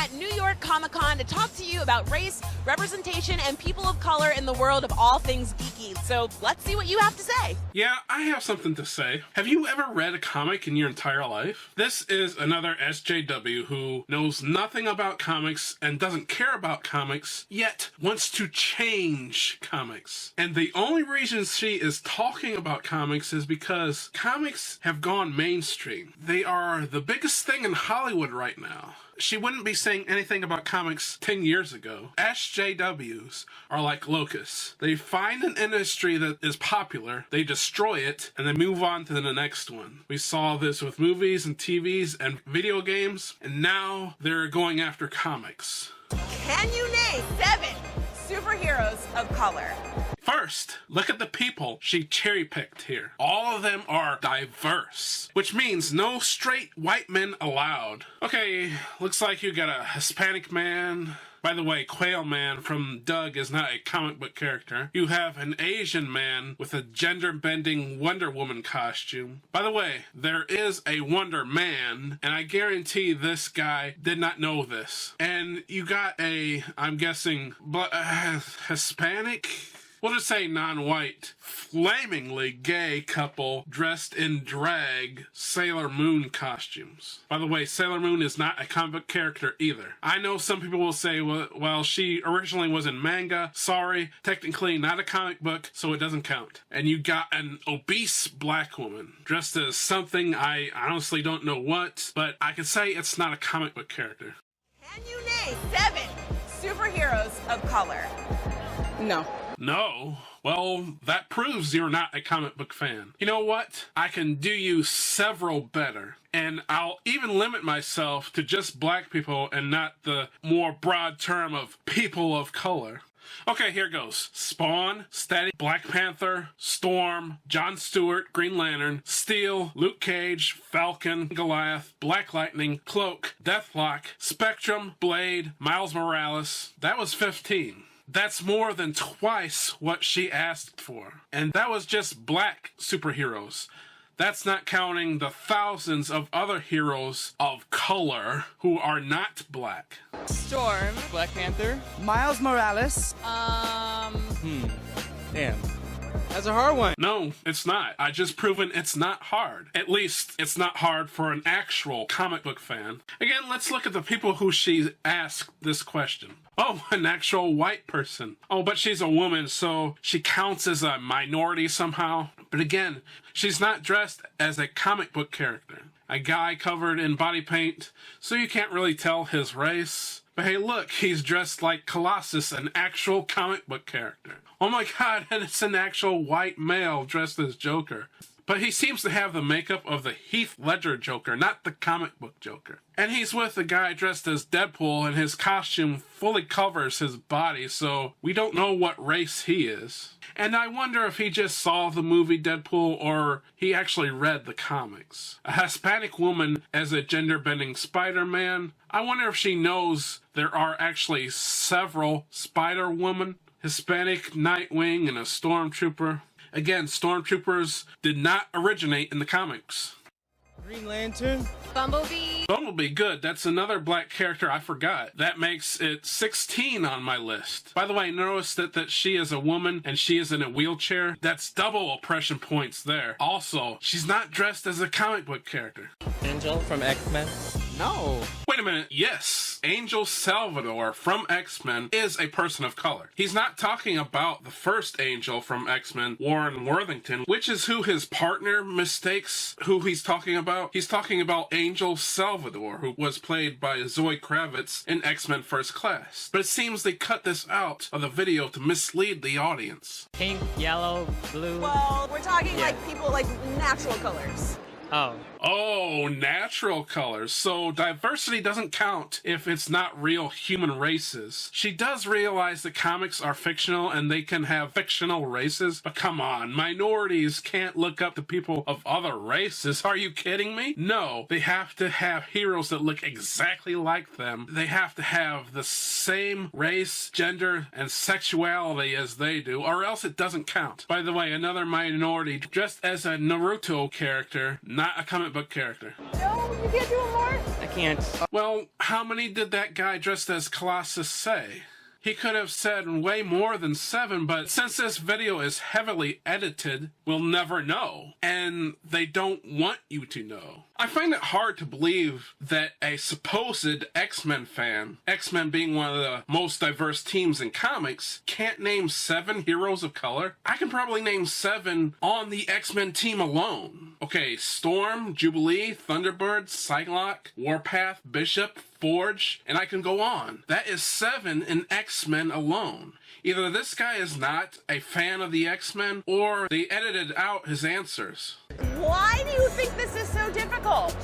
at New York Comic Con to talk to you about race, representation, and people of color in the world of all things geeky. So let's see what you have to say. Yeah, I have something to say. Have you ever read a comic in your entire life? This is another SJW who knows nothing about comics and doesn't care about comics, yet wants to change comics. And the only reason she is talking about comics is because comics have gone mainstream. They are the biggest thing in Hollywood right now. She wouldn't be saying anything about comics 10 years ago. SJWs are like locusts. They find an industry that is popular, they destroy it, and then move on to the next one. We saw this with movies and TVs and video games, and now they're going after comics. Can you name 7 superheroes of color? First, look at the people she cherry-picked here. All of them are diverse, which means no straight white men allowed. Okay, looks like you got a Hispanic man. By the way, Quail Man from Doug is not a comic book character. You have an Asian man with a gender-bending Wonder Woman costume. By the way, there is a Wonder Man, and I guarantee this guy did not know this. And you got a, I'm guessing, Hispanic? We'll just say non-white, flamingly gay couple dressed in drag Sailor Moon costumes. By the way, Sailor Moon is not a comic book character either. I know some people will say, well, she originally was in manga. Sorry, technically not a comic book, so it doesn't count. And you got an obese black woman dressed as something I honestly don't know what, but I can say it's not a comic book character. Can you name 7 superheroes of color? No. No? Well, that proves you're not a comic book fan. You know what? I can do you several better. And I'll even limit myself to just black people and not the more broad term of people of color. Okay, here goes. Spawn, Static, Black Panther, Storm, John Stewart, Green Lantern, Steel, Luke Cage, Falcon, Goliath, Black Lightning, Cloak, Deathlock, Spectrum, Blade, Miles Morales. That was 15. That's more than twice what she asked for. And that was just black superheroes. That's not counting the thousands of other heroes of color who are not black. Storm. Black Panther. Miles Morales. Damn. That's a hard one. No, it's not. I just proven it's not hard. At least it's not hard for an actual comic book fan. Again, let's look at the people who she asked this question. Oh, an actual white person. Oh, but she's a woman, so she counts as a minority somehow. But again, she's not dressed as a comic book character. A guy covered in body paint, so you can't really tell his race. But hey, look, he's dressed like Colossus, an actual comic book character. Oh my god, and it's an actual white male dressed as Joker. But he seems to have the makeup of the Heath Ledger Joker, not the comic book Joker. And he's with a guy dressed as Deadpool, and his costume fully covers his body, so we don't know what race he is. And I wonder if he just saw the movie Deadpool, or he actually read the comics. A Hispanic woman as a gender-bending Spider-Man. I wonder if she knows there are actually several Spider-Women. Hispanic Nightwing and a Stormtrooper. Again, Stormtroopers did not originate in the comics. Green Lantern. Bumblebee. Bumblebee, good. That's another black character I forgot. That makes it 16 on my list. By the way, notice that she is a woman and she is in a wheelchair. That's double oppression points there. Also, she's not dressed as a comic book character. Angel from X-Men. No. Wait a minute. Yes, Angel Salvador from X-Men is a person of color. He's not talking about the first Angel from X-Men, Warren Worthington, which is who his partner mistakes who he's talking about. He's talking about Angel Salvador, who was played by Zoe Kravitz in X-Men First Class. But it seems they cut this out of the video to mislead the audience. Pink, yellow, blue. Well, we're talking like people like natural colors. Oh. Oh, natural colors. So diversity doesn't count if it's not real human races. She does realize that comics are fictional and they can have fictional races, but come on, minorities can't look up to people of other races. Are you kidding me? No, they have to have heroes that look exactly like them. They have to have the same race, gender, and sexuality as they do, or else it doesn't count. By the way, another minority dressed as a Naruto character, not a comic book character. No, you can't do it more. I can't. Well, how many did that guy dressed as Colossus say? He could have said way more than 7, but since this video is heavily edited, we'll never know. And they don't want you to know. I find it hard to believe that a supposed X-Men fan, X-Men being one of the most diverse teams in comics, can't name 7 heroes of color. I can probably name 7 on the X-Men team alone. Okay, Storm, Jubilee, Thunderbird, Psylocke, Warpath, Bishop, Forge, and I can go on. That is 7 in X-Men alone. Either this guy is not a fan of the X-Men, or they edited out his answers. Why do you think this is so difficult?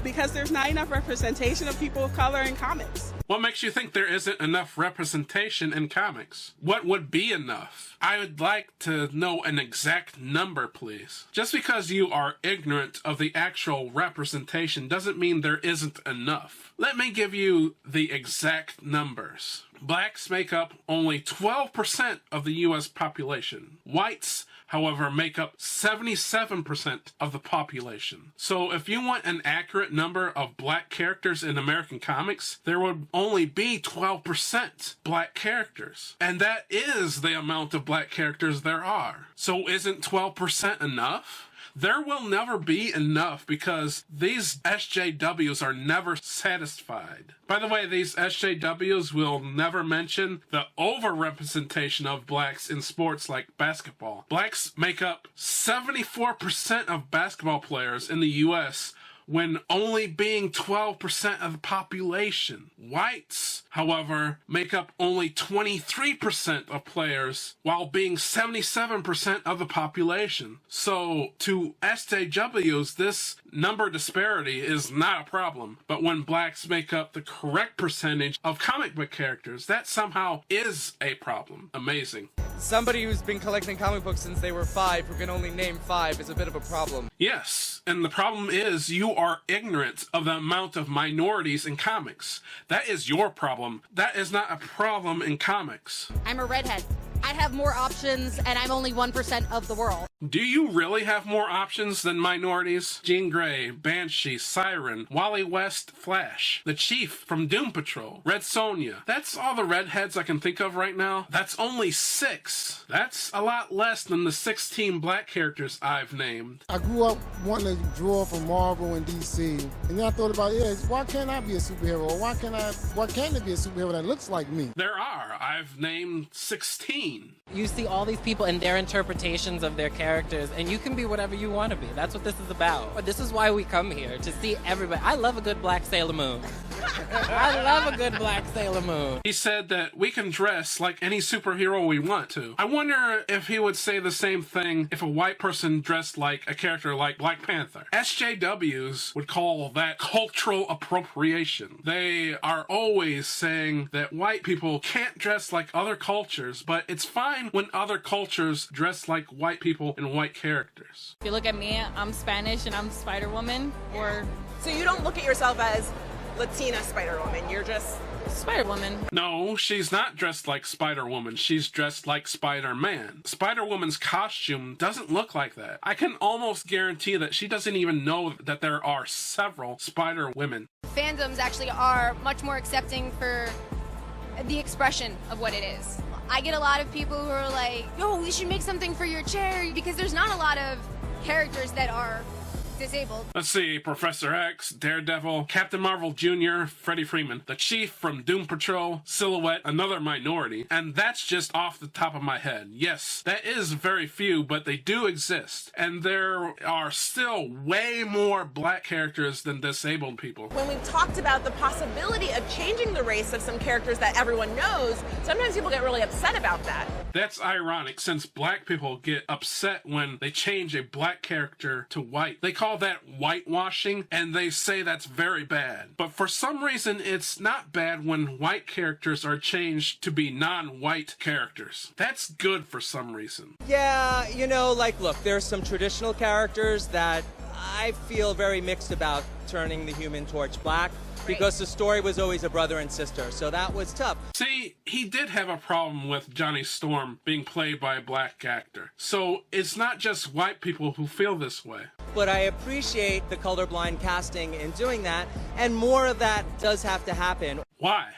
Because there's not enough representation of people of color in comics. What makes you think there isn't enough representation in comics? What would be enough? I would like to know an exact number, please. Just because you are ignorant of the actual representation doesn't mean there isn't enough. Let me give you the exact numbers. Blacks make up only 12% of the US population. Whites, however, make up 77% of the population. So if you want an accurate number of black characters in American comics, there would only be 12% black characters. And that is the amount of black characters there are. So isn't 12% enough? There will never be enough because these SJWs are never satisfied. By the way, these SJWs will never mention the overrepresentation of blacks in sports like basketball. Blacks make up 74% of basketball players in the US, when only being 12% of the population. Whites, however, make up only 23% of players, while being 77% of the population. So, to SJWs, this number disparity is not a problem. But when blacks make up the correct percentage of comic book characters, that somehow is a problem. Amazing. Somebody who's been collecting comic books since they were 5, who can only name 5, is a bit of a problem. Yes, and the problem is you are ignorant of the amount of minorities in comics. That is your problem. That is not a problem in comics. I'm a redhead. I have more options, and I'm only 1% of the world. Do you really have more options than minorities? Jean Grey, Banshee, Siren, Wally West, Flash, the Chief from Doom Patrol, Red Sonja. That's all the redheads I can think of right now. That's only 6. That's a lot less than the 16 black characters I've named. I grew up wanting to draw from Marvel and DC, and then I thought about, why can't I be a superhero? Or why can't there be a superhero that looks like me? There are. I've named 16. You see all these people and their interpretations of their characters, and you can be whatever you want to be. That's what this is about. This is why we come here, to see everybody. I love a good black Sailor Moon. I love a good black Sailor Moon. He said that we can dress like any superhero we want to. I wonder if he would say the same thing if a white person dressed like a character like Black Panther. SJWs would call that cultural appropriation. They are always saying that white people can't dress like other cultures, but it's fine when other cultures dress like white people and white characters. If you look at me, I'm Spanish and I'm Spider-Woman, or... So you don't look at yourself as Latina Spider-Woman, you're just... Spider-Woman. No, she's not dressed like Spider-Woman. She's dressed like Spider-Man. Spider-Woman's costume doesn't look like that. I can almost guarantee that she doesn't even know that there are several Spider-Women. Fandoms actually are much more accepting for the expression of what it is. I get a lot of people who are like, yo, we should make something for your chair, because there's not a lot of characters that are disabled. Let's see, Professor X, Daredevil, Captain Marvel Jr., Freddie Freeman, the Chief from Doom Patrol, Silhouette, another minority, and that's just off the top of my head. Yes, that is very few, but they do exist, and there are still way more black characters than disabled people. When we've talked about the possibility of changing the race of some characters that everyone knows, sometimes people get really upset about that. That's ironic, since black people get upset when they change a black character to white. They call that whitewashing, and they say that's very bad. But for some reason, it's not bad when white characters are changed to be non-white characters. That's good for some reason. Yeah, you know, like, look, there's some traditional characters that I feel very mixed about turning the Human Torch black because the story was always a brother and sister, so that was tough. See, he did have a problem with Johnny Storm being played by a black actor. So it's not just white people who feel this way. But I appreciate the colorblind casting in doing that, and more of that does have to happen. Why?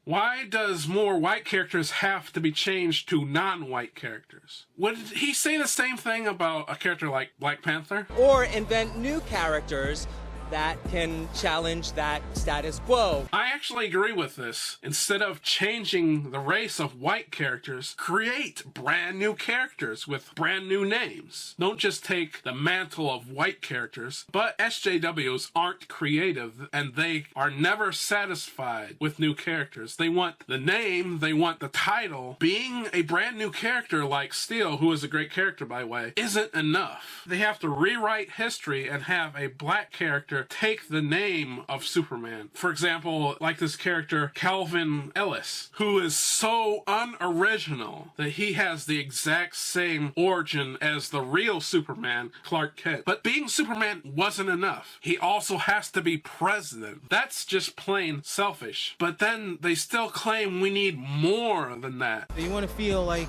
Why does more white characters have to be changed to non-white characters? Would he say the same thing about a character like Black Panther? Or invent new characters that can challenge that status quo. I actually agree with this. Instead of changing the race of white characters, create brand new characters with brand new names. Don't just take the mantle of white characters, but SJWs aren't creative and they are never satisfied with new characters. They want the name, they want the title. Being a brand new character like Steel, who is a great character by the way, isn't enough. They have to rewrite history and have a black character take the name of Superman. For example, like this character Calvin Ellis, who is so unoriginal that he has the exact same origin as the real Superman, Clark Kent. But being Superman wasn't enough. He also has to be president. That's just plain selfish. But then they still claim we need more than that. You want to feel like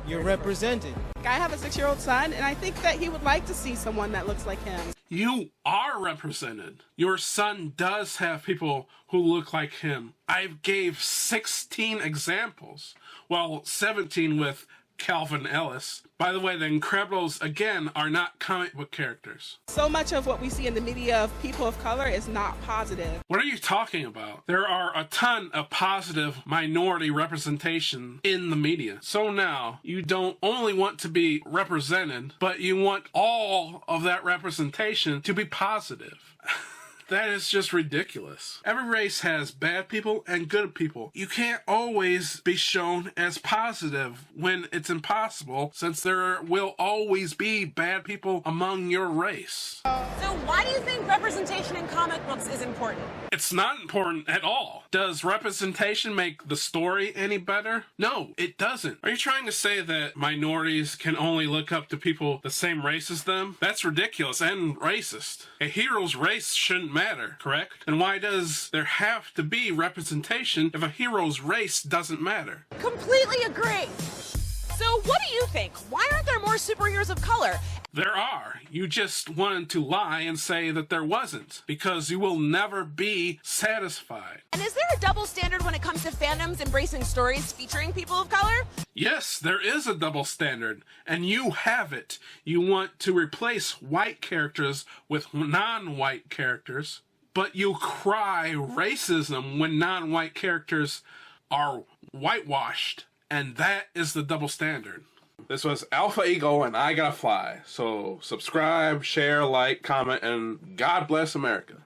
you're represented. I have a 6-year-old son, and I think that he would like to see someone that looks like him. You are represented. Your son does have people who look like him. I gave 16 examples. Well, 17 with Calvin Ellis. By the way, the Incredibles, again, are not comic book characters. So much of what we see in the media of people of color is not positive. What are you talking about? There are a ton of positive minority representation in the media. So now, you don't only want to be represented, but you want all of that representation to be positive. That is just ridiculous. Every race has bad people and good people. You can't always be shown as positive when it's impossible, since there will always be bad people among your race. So why do you think representation in comic books is important? It's not important at all. Does representation make the story any better? No, it doesn't. Are you trying to say that minorities can only look up to people the same race as them? That's ridiculous and racist. A hero's race shouldn't matter, correct? And why does there have to be representation if a hero's race doesn't matter? Completely agree. So what do you think? Why aren't there more superheroes of color? There are. You just wanted to lie and say that there wasn't, because you will never be satisfied. And is there a double standard when it comes to fandoms embracing stories featuring people of color? Yes, there is a double standard, and you have it. You want to replace white characters with non-white characters, but you cry racism when non-white characters are whitewashed, and that is the double standard. This was Alpha Eagle, and I gotta fly. So subscribe, share, like, comment, and God bless America.